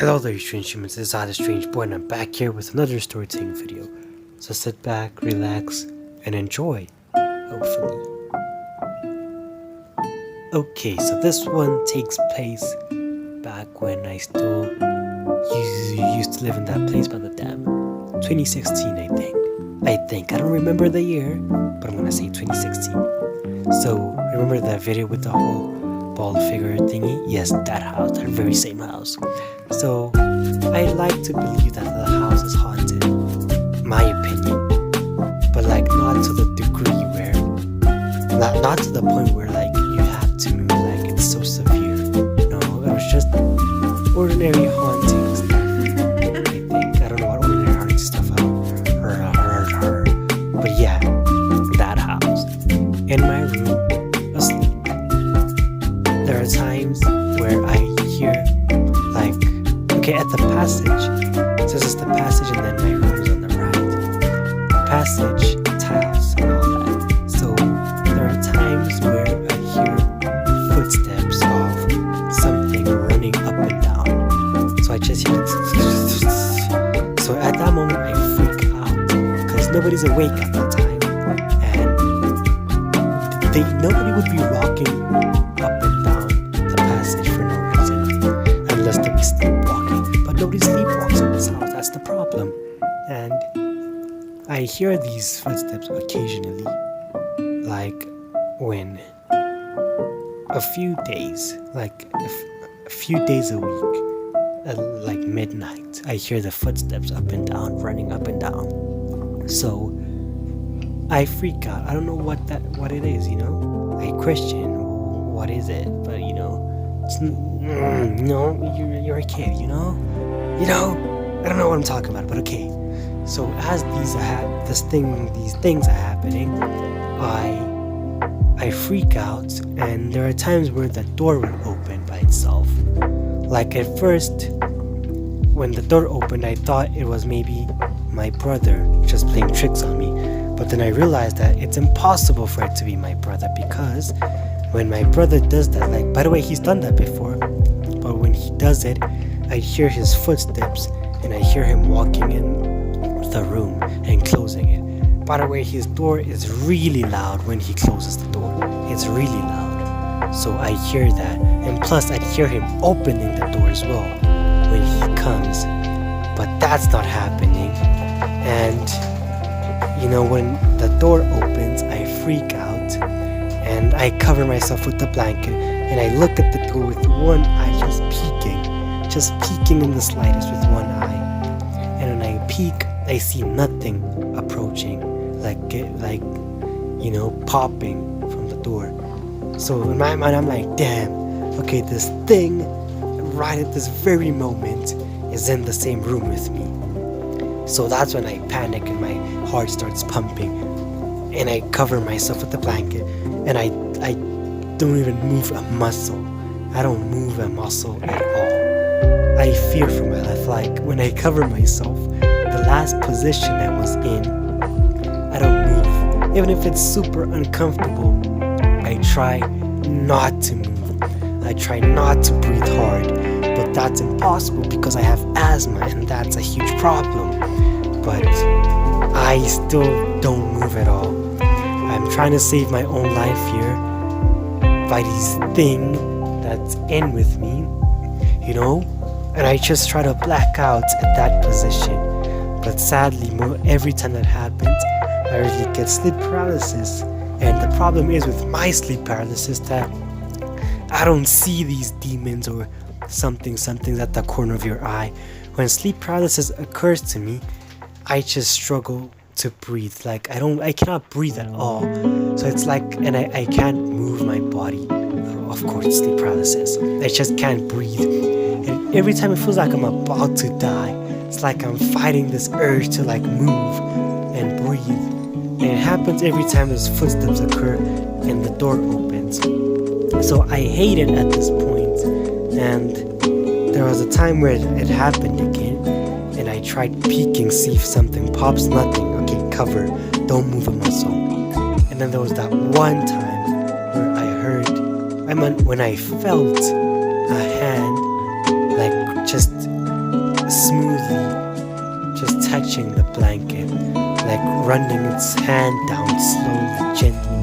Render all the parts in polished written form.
Hello there, you strange humans. This is Odd Strange Boy, and I'm back here with another storytelling video. So sit back, relax, and enjoy, hopefully. Okay, so this one takes place back when I still used to live in that place by the dam. 2016, I think. I don't remember the year, but I'm gonna say 2016. So, remember that video with the whole ball figure thingy? Yes, that house, that very same house. So, I like to believe that the house is haunted, my opinion, but like not to the degree where, not to the point where like you have to move, like it's so severe. No, it was just ordinary haunting stuff. I don't know what ordinary haunting stuff heard, but yeah, that house in my room, asleep. There are times where I hear like. Okay, at the passage, so this is the passage and then my room is on the right. Passage, tiles, and all that. So there are times where I hear footsteps of something running up and down. So I just hear it. So at that moment I freak out because nobody's awake at that time. And nobody would be walking up and down the passage for no reason. Unless they be sleepwalking. But nobody sleepwalks in this house, that's the problem. And I hear these footsteps occasionally. Like when a few days, like a few days a week, at like midnight, I hear the footsteps up and down, running up and down. So I freak out. I don't know what it is, you know? I question what is it, but you know, no, you're a kid, you know, I don't know what I'm talking about, but okay. So as these things are happening, I freak out, and there are times where the door will open by itself. Like at first, when the door opened, I thought it was maybe my brother just playing tricks on me, but then I realized that it's impossible for it to be my brother because when my brother does that, like, by the way, he's done that before, but when he does it, I hear his footsteps, and I hear him walking in the room and closing it. By the way, his door is really loud when he closes the door. It's really loud. So I hear that, and plus I'd hear him opening the door as well when he comes, but that's not happening. And, you know, when the door opens, I freak out. And I cover myself with the blanket, and I look at the door with one eye just peeking in the slightest with one eye. And when I peek, I see nothing approaching, like you know, popping from the door. So in my mind, I'm like, damn, okay, this thing right at this very moment is in the same room with me. So that's when I panic and my heart starts pumping, and I cover myself with the blanket, and I don't even move a muscle. I don't move a muscle at all. I fear for my life. Like when I cover myself, the last position I was in, I don't move. Even if it's super uncomfortable, I try not to move. I try not to breathe hard, but that's impossible because I have asthma, and that's a huge problem. But I still don't move at all. I'm trying to save my own life here by this thing that's in with me, you know? And I just try to black out at that position. But sadly, every time that happens, I really get sleep paralysis. And the problem is with my sleep paralysis that I don't see these demons or something's at the corner of your eye. When sleep paralysis occurs to me, I just struggle to breathe. Like I cannot breathe at all. So it's like, and I can't move my body. Of course, sleep paralysis. I just can't breathe. And every time it feels like I'm about to die, it's like I'm fighting this urge to like move and breathe. And it happens every time those footsteps occur and the door opens. So I hate it at this point. And there was a time where it happened again, and I tried peeking, see if something pops. Nothing. Okay, cover, don't move a muscle. And then there was that one time where when I felt a hand like just smoothly just touching the blanket, like running its hand down slowly, gently.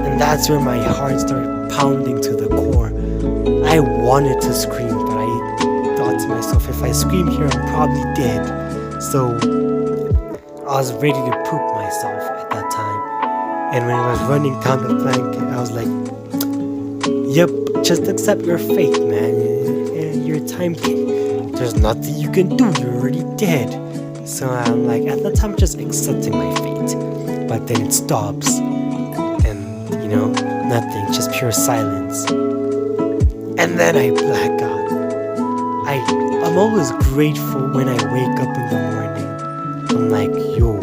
And that's where my heart started pounding to the core. I wanted to scream, but I thought to myself, if I scream here, I'm probably dead. So I was ready to poop myself at that time. And when I was running down the blanket, I was like, yep, just accept your fate, man. Your time came. There's nothing you can do. You're already dead. So I'm like, at the time, just accepting my fate. But then it stops. And, nothing. Just pure silence. And then I black out. I'm always grateful when I wake up in the morning. I'm like, yo,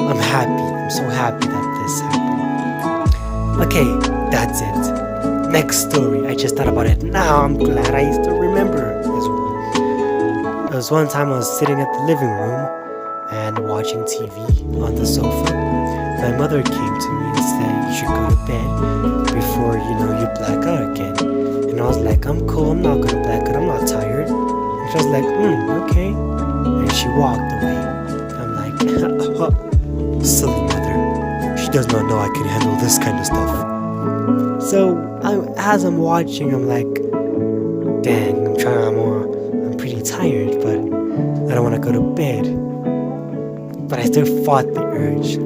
I'm happy. I'm so happy that this happened. Okay, that's it. Next story. I just thought about it. Now I'm glad I still remember this one. There was one time I was sitting at the living room and watching TV on the sofa. My mother came to me and said, you should go to bed before, you black out again. And I was like, I'm cool. I'm not going to black out. I'm not tired. And she was like, okay. And she walked away. I'm like, silly mother. She does not know I can handle this kind of stuff. So as I'm watching, I'm like, dang, I'm pretty tired, but I don't want to go to bed. But I still fought the urge.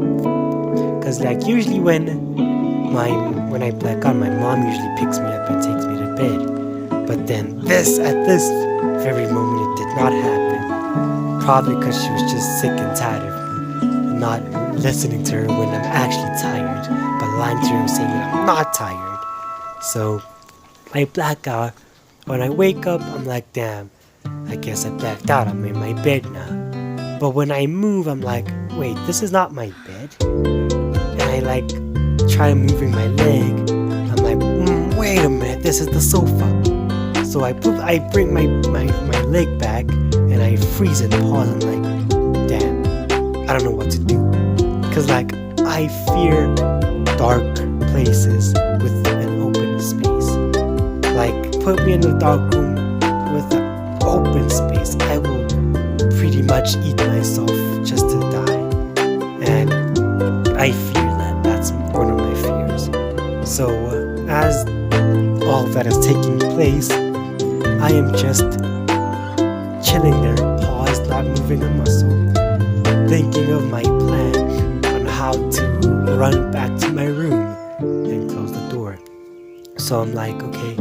Because usually when I black out, my mom usually picks me up and takes me to bed. But then at this very moment, it did not happen. Probably because she was just sick and tired of me not listening to her when I'm actually tired, but lying to her and saying that I'm not tired. So I black out. When I wake up, I'm like, damn, I guess I blacked out. I'm in my bed now. But when I move, I'm like, wait, this is not my bed. And I try moving my leg. I'm like, wait a minute, this is the sofa. So I bring my leg back and I freeze and pause. I'm like, damn, I don't know what to do. Because I fear dark places with an open space. Put me in a dark room with an open space, I will pretty much eat myself just to die. And I fear that. That's one of my fears. So as all that is taking place, I am just chilling there, paused, not moving a muscle, thinking of my plan on how to run back to my room and close the door. So I'm like, okay,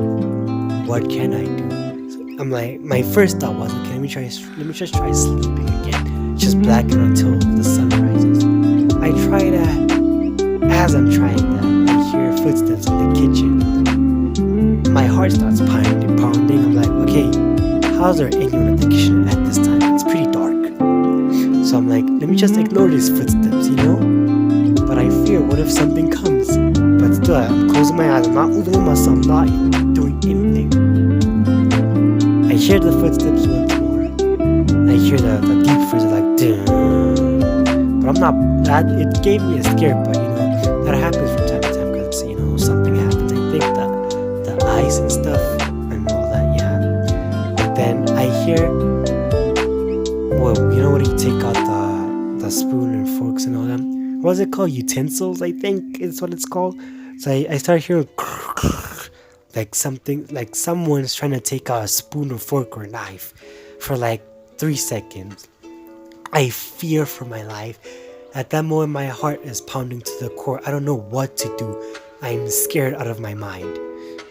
what can I do? So I'm like, my first thought was, okay, let me just try sleeping again, just blacking until the sun rises. I try that. As I'm trying that, I hear footsteps in the kitchen. My heart starts pounding. I'm like, okay, how's there anyone in the kitchen at this time? It's pretty dark. So I'm like, let me just ignore these footsteps, But I fear, what if something comes? But still, I'm closing my eyes, I'm not moving a muscle, I'm not doing anything. I hear the footsteps once more. I hear the deep freeze, dun. But I'm not, it gave me a scare, but that happens from time to time because, something happens. I think the ice and stuff and all that, yeah. But then I hear, when you take out the spoon and forks and all that, what's it called? Utensils, I think is what it's called. So I start hearing something, like someone's trying to take out a spoon or fork or a knife for 3 seconds. I fear for my life. At that moment, my heart is pounding to the core. I don't know what to do. I'm scared out of my mind.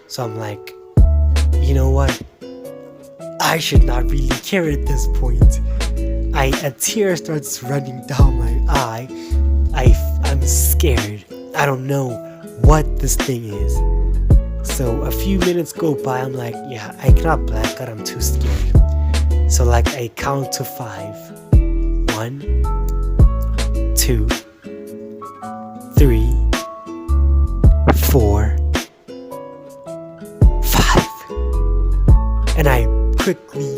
So I'm like, you know what? I should not really care at this point. A tear starts running down my eye. I'm scared. I don't know what this thing is. So a few minutes go by. I'm like, yeah, I cannot black out. I'm too scared. So I count to 5. 1, 2, 3, 4, 5. And I quickly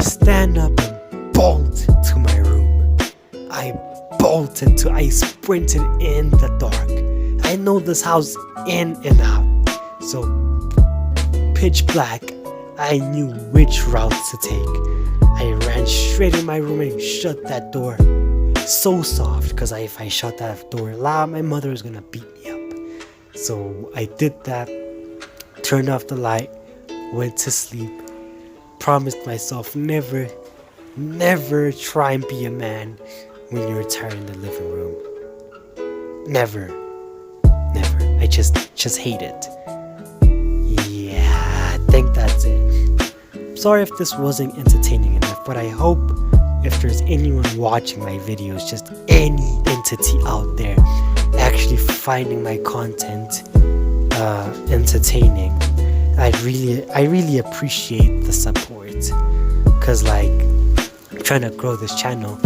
stand up and bolt to my room. I sprinted in the dark. I know this house in and out. So pitch black, I knew which route to take. I ran straight in my room and shut that door so soft, because if I shut that door loud, my mother was gonna beat me up. So I did that, turned off the light, went to sleep, promised myself never try and be a man when you retire in the living room. Never. I just hate it. Yeah, I think that's it. Sorry if this wasn't entertaining enough, but I hope if there's anyone watching my videos, just any entity out there actually finding my content entertaining, I really appreciate the support, because like, I'm trying to grow this channel.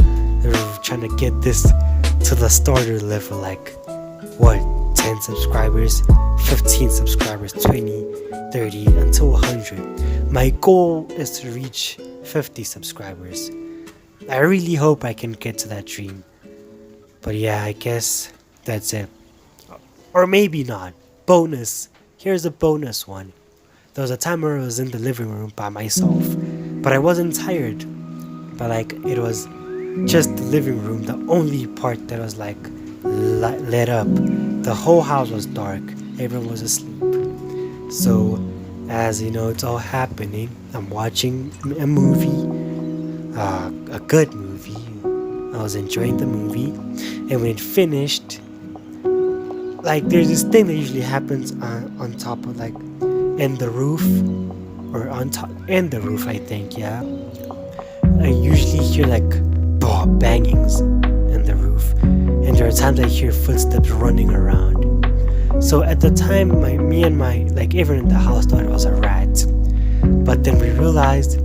We're trying to get this to the starter level, like what, 10 subscribers, 15 subscribers, 20, 30, until 100. My goal is to reach 50 subscribers. I really hope I can get to that dream. But yeah, I guess that's it. Or maybe not. Bonus. Here's a bonus one. There was a time where I was in the living room by myself, but I wasn't tired. But like, it was just the living room, the only part that was like lit up. The whole house was dark. Everyone was asleep. So, as you know, it's all happening. I'm watching a movie, a good movie. I was enjoying the movie, and when it finished, like, there's this thing that usually happens on top of, like, in the roof, or on top in the roof, I think. Yeah, I usually hear like bangings in the roof, and there are times I hear footsteps running around. So at the time, me and everyone in the house thought it was a rat, but then I realized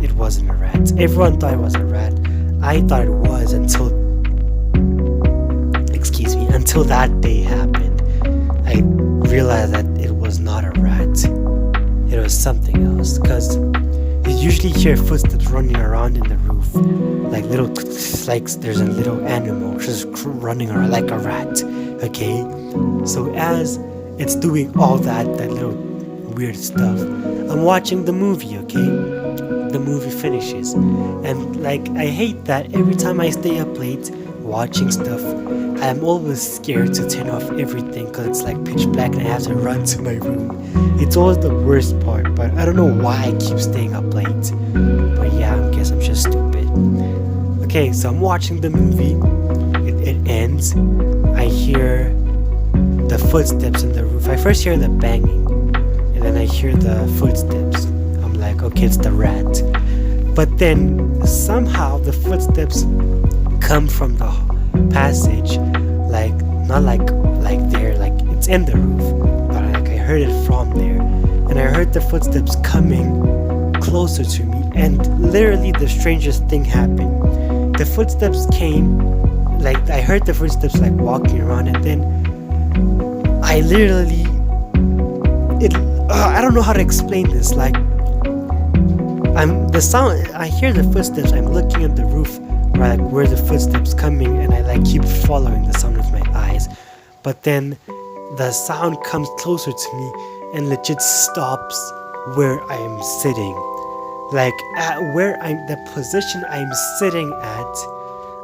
it wasn't a rat. Everyone thought it was a rat. I thought it was until that day happened. I realized that it was not a rat. It was something else, because you usually hear footsteps running around in the roof, like there's a little animal just running around like a rat. Okay, so as it's doing all that little weird stuff, I'm watching the movie. Okay, the movie finishes, and like, I hate that every time I stay up late watching stuff, I'm always scared to turn off everything, because it's like pitch black and I have to run to my room. It's always the worst part, but I don't know why I keep staying up late. But yeah, I guess I'm just stupid. Okay, so I'm watching the movie. It ends. I hear the footsteps in the roof. I first hear the banging, and then I hear the footsteps. I'm like, okay, it's the rat. But then somehow the footsteps come from the passage, like, not like there, like it's in the roof, but like I heard it from there, and I heard the footsteps coming closer to me, and literally the strangest thing happened. The footsteps came, like, I heard the footsteps like walking around, and then I literally, I don't know how to explain this, like, I hear the footsteps, I'm looking at the roof, like where the footsteps coming, and I like keep following the sound with my eyes, but then the sound comes closer to me and legit stops where I am sitting, like at the position I'm sitting at.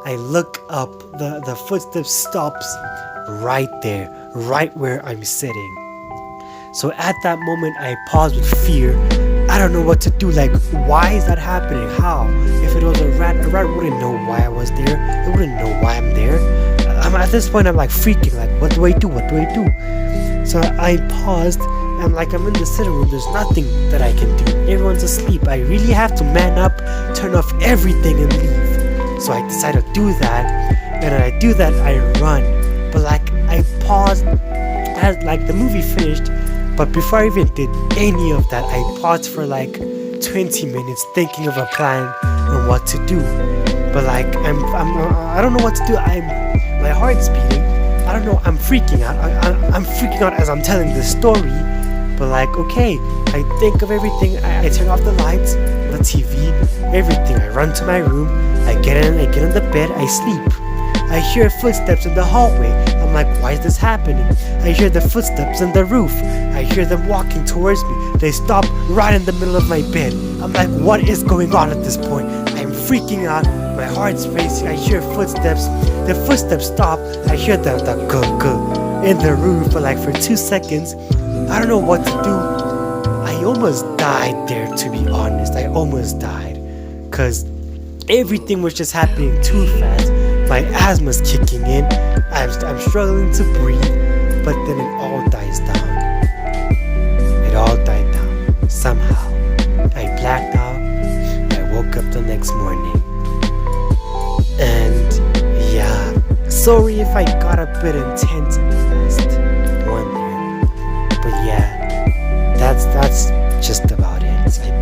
I look up, the footsteps stops right there, right where I'm sitting. So at that moment I pause with fear. I don't know what to do. Like, why is that happening? How? If it was a rat wouldn't know why I was there. It wouldn't know why I'm there. At this point, I'm like freaking. Like, what do I do? What do I do? So I paused, and like, I'm in the sitting room. There's nothing that I can do. Everyone's asleep. I really have to man up, turn off everything, and leave. So I decided to do that, and when I do that, I run. But like, I paused as like the movie finished. But before I even did any of that, I paused for like 20 minutes thinking of a plan on what to do. But like, I don't know what to do. My heart's beating. I don't know. I'm freaking out. I'm freaking out as I'm telling this story. But like, okay, I think of everything. I turn off the lights, the TV, everything. I run to my room. I get in the bed. I sleep. I hear footsteps in the hallway. I'm like, why is this happening? I hear the footsteps on the roof. I hear them walking towards me. They stop right in the middle of my bed. I'm like, what is going on at this point? I'm freaking out. My heart's racing. I hear footsteps. The footsteps stop. I hear the gug in the roof for like for 2 seconds. I don't know what to do. I almost died there, to be honest. I almost died. Because everything was just happening too fast. My asthma's kicking in. I'm struggling to breathe. But then it all dies down. It all died down. Somehow. I blacked out. I woke up the next morning. And yeah. Sorry if I got a bit intense in the last one there. But yeah. That's just about it, I think.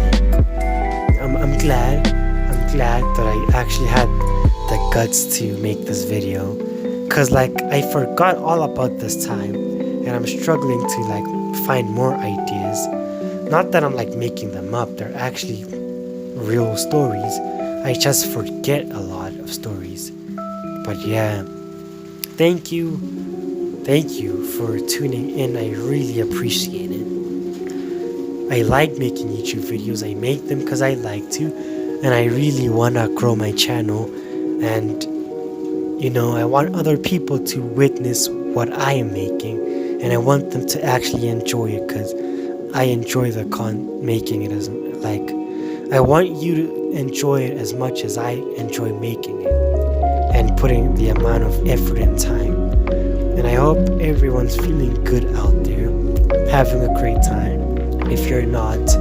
I'm glad that I actually had the guts to make this video, cause like I forgot all about this time and I'm struggling to like find more ideas. Not that I'm like making them up, they're actually real stories. I just forget a lot of stories. But yeah, thank you for tuning in. I really appreciate it. I like making YouTube videos. I make them because I like to, and I really want to grow my channel. And you know, I want other people to witness what I am making, and I want them to actually enjoy it because I enjoy the making it. As like, I want you to enjoy it as much as I enjoy making it and putting the amount of effort and time. And I hope everyone's feeling good out there, having a great time. If you're not,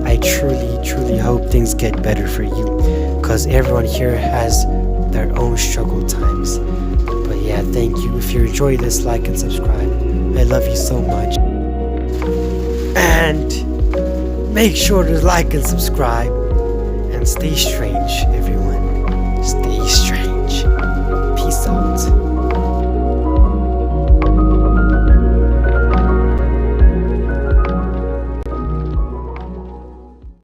I truly hope things get better for you, because everyone here has their own struggle times. But yeah, thank you. If you enjoy this, like and subscribe. I love you so much. And make sure to like and subscribe and stay strange, everyone.